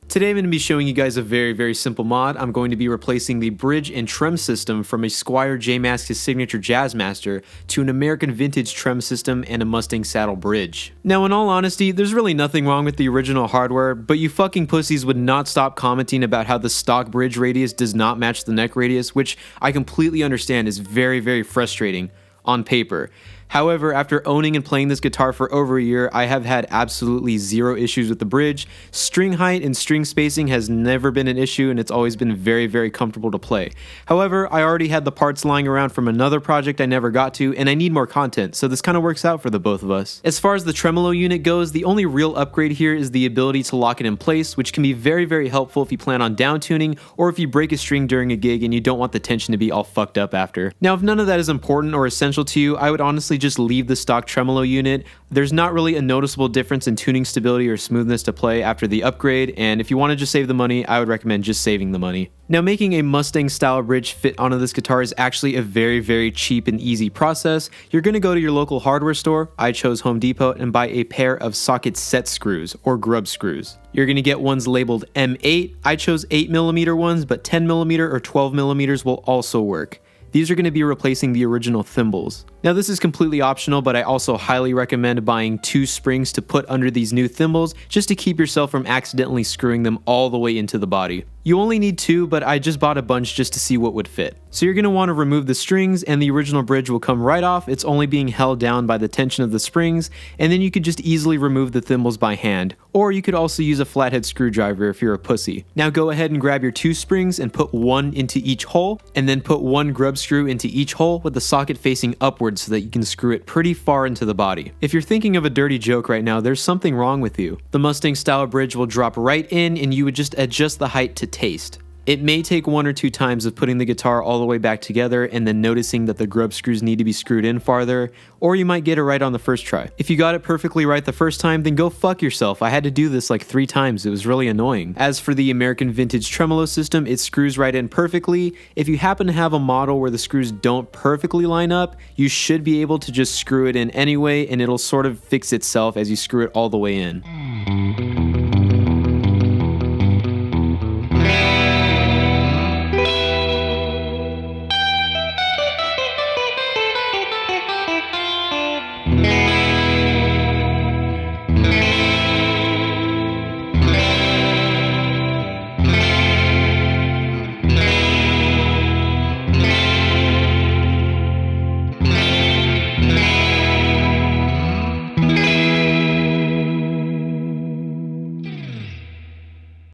Today I'm going to be showing you guys a very simple mod. I'm going to be replacing the bridge and trem system from a Squier Jazzmaster signature Jazzmaster to an American vintage trem system and a Mustang saddle bridge. Now in all honesty, there's really nothing wrong with the original hardware, but you fucking pussies would not stop commenting about how the stock bridge radius does not match the neck radius, which I completely understand is very frustrating on paper. However, after owning and playing this guitar for over a year, I have had absolutely zero issues with the bridge. String height and string spacing has never been an issue, and it's always been very comfortable to play. However, I already had the parts lying around from another project I never got to, and I need more content, so this kind of works out for the both of us. As far as the tremolo unit goes, the only real upgrade here is the ability to lock it in place, which can be very helpful if you plan on down tuning, or if you break a string during a gig and you don't want the tension to be all fucked up after. Now, if none of that is important or essential to you, I would honestly just leave the stock tremolo unit. There's not really a noticeable difference in tuning stability or smoothness to play after the upgrade, and if you want to just save the money, I would recommend just saving the money. Now, making a Mustang style bridge fit onto this guitar is actually a very cheap and easy process. You're going to go to your local hardware store, I chose Home Depot, and buy a pair of socket set screws or grub screws. You're going to get ones labeled M8. I chose 8mm ones, but 10mm or 12mm will also work. These are going to be replacing the original thimbles. Now this is completely optional, but I also highly recommend buying 2 springs to put under these new thimbles just to keep yourself from accidentally screwing them all the way into the body. You only need 2, but I just bought a bunch just to see what would fit. So you're going to want to remove the strings and the original bridge will come right off. It's only being held down by the tension of the springs, and then you could just easily remove the thimbles by hand. Or you could also use a flathead screwdriver if you're a pussy. Now go ahead and grab your 2 springs and put 1 into each hole, and then put 1 grub screw into each hole with the socket facing upwards so that you can screw it pretty far into the body. If you're thinking of a dirty joke right now, there's something wrong with you. The Mustang style bridge will drop right in and you would just adjust the height to taste. It may take 1 or 2 times of putting the guitar all the way back together and then noticing that the grub screws need to be screwed in farther, or you might get it right on the first try. If you got it perfectly right the first time, then go fuck yourself. I had to do this like 3 times, it was really annoying. As for the American vintage tremolo system, it screws right in perfectly. If you happen to have a model where the screws don't perfectly line up, you should be able to just screw it in anyway, and it'll sort of fix itself as you screw it all the way in.